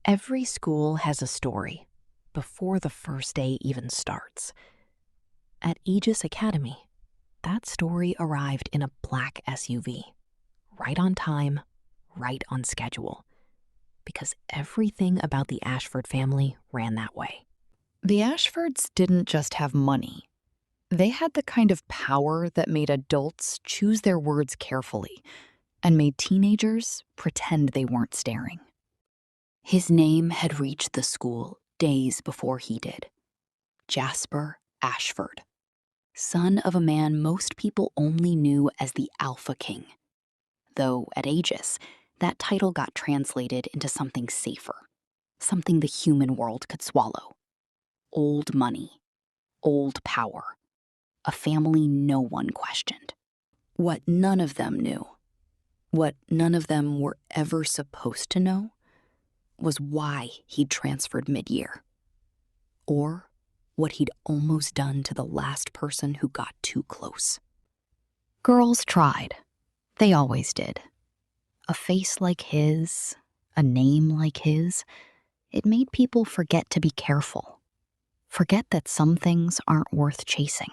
Every school has a story before the first day even starts. At Aegis Academy, that story arrived in a black SUV, right on time, right on schedule, because everything about the Ashford family ran that way. The Ashfords didn't just have money. They had the kind of power that made adults choose their words carefully and made teenagers pretend they weren't staring. His name had reached the school days before he did. Jasper Ashford, son of a man most people only knew as the Alpha King. Though at Aegis, that title got translated into something safer, something the human world could swallow. Old money, old power, a family no one questioned. What none of them knew, what none of them were ever supposed to know, was why he'd transferred mid-year. Or what he'd almost done to the last person who got too close. Girls tried. They always did. A face like his, a name like his, it made people forget to be careful. Forget that some things aren't worth chasing.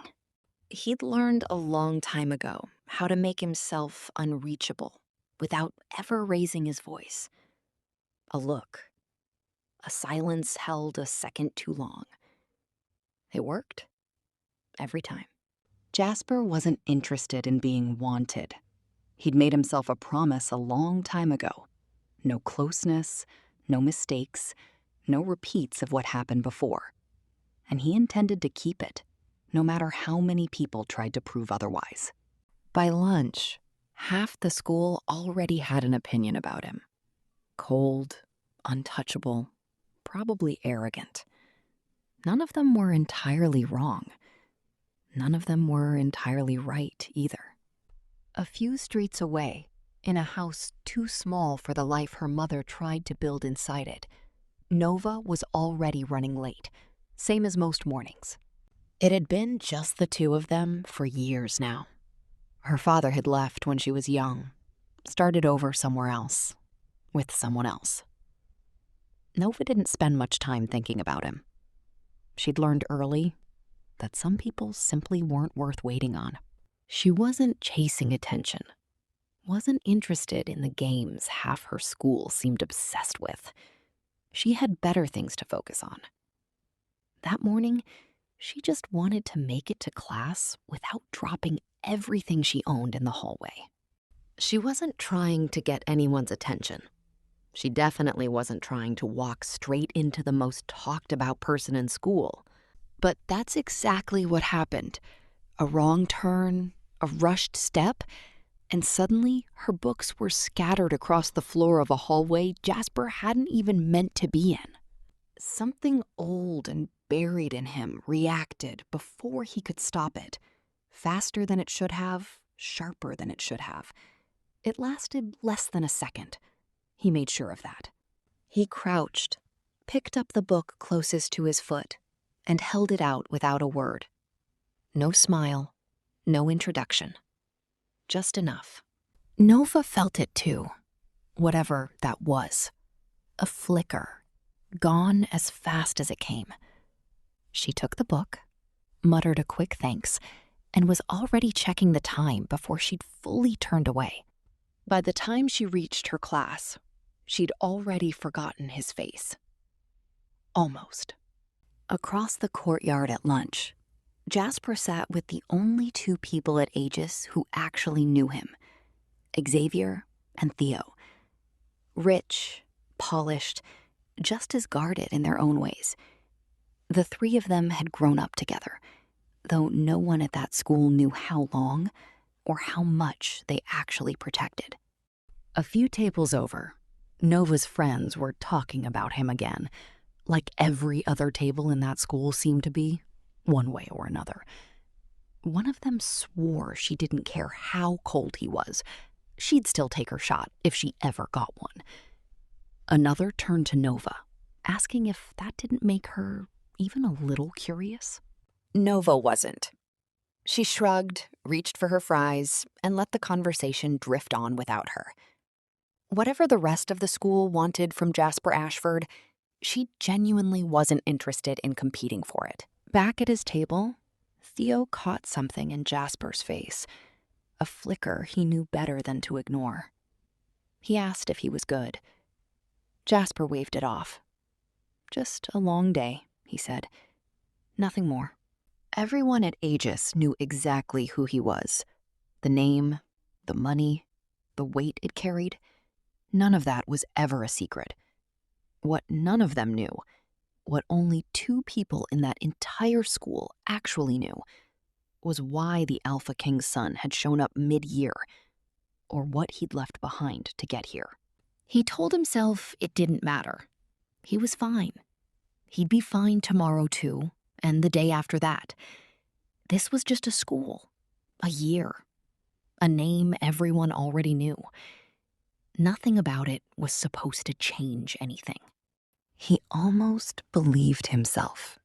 He'd learned a long time ago how to make himself unreachable without ever raising his voice. A look, a silence held a second too long. It worked every time. Jasper wasn't interested in being wanted. He'd made himself a promise a long time ago. No closeness, no mistakes, no repeats of what happened before. And he intended to keep it, no matter how many people tried to prove otherwise. By lunch, half the school already had an opinion about him. Cold, untouchable, probably arrogant. None of them were entirely wrong. None of them were entirely right either. A few streets away, in a house too small for the life her mother tried to build inside it, Nova was already running late, same as most mornings. It had been just the two of them for years now. Her father had left when she was young, started over somewhere else, with someone else. Nova didn't spend much time thinking about him. She'd learned early that some people simply weren't worth waiting on. She wasn't chasing attention, wasn't interested in the games half her school seemed obsessed with. She had better things to focus on. That morning, she just wanted to make it to class without dropping everything she owned in the hallway. She wasn't trying to get anyone's attention. She definitely wasn't trying to walk straight into the most talked about person in school. But that's exactly what happened. A wrong turn, a rushed step, and suddenly her books were scattered across the floor of a hallway Jasper hadn't even meant to be in. Something old and buried in him reacted before he could stop it. Faster than it should have, sharper than it should have. It lasted less than a second. He made sure of that. He crouched, picked up the book closest to his foot, and held it out without a word. No smile, no introduction. Just enough. Nova felt it too, whatever that was. A flicker, gone as fast as it came. She took the book, muttered a quick thanks, and was already checking the time before she'd fully turned away. By the time she reached her class, she'd already forgotten his face. Almost. Across the courtyard at lunch, Jasper sat with the only two people at Aegis who actually knew him, Xavier and Theo. Rich, polished, just as guarded in their own ways. The three of them had grown up together, though no one at that school knew how long or how much they actually protected. A few tables over, Nova's friends were talking about him again, like every other table in that school seemed to be, one way or another. One of them swore she didn't care how cold he was. She'd still take her shot if she ever got one. Another turned to Nova, asking if that didn't make her even a little curious. Nova wasn't. She shrugged, reached for her fries, and let the conversation drift on without her. Whatever the rest of the school wanted from Jasper Ashford, she genuinely wasn't interested in competing for it. Back at his table, Theo caught something in Jasper's face, a flicker he knew better than to ignore. He asked if he was good. Jasper waved it off. "Just a long day," he said. "Nothing more." Everyone at Aegis knew exactly who he was. The name, the money, the weight it carried. None of that was ever a secret. What none of them knew, what only 2 people in that entire school actually knew, was why the Alpha King's son had shown up mid-year, or what he'd left behind to get here. He told himself it didn't matter. He was fine. He'd be fine tomorrow too, and the day after that. This was just a school, a year, a name everyone already knew. Nothing about it was supposed to change anything. He almost believed himself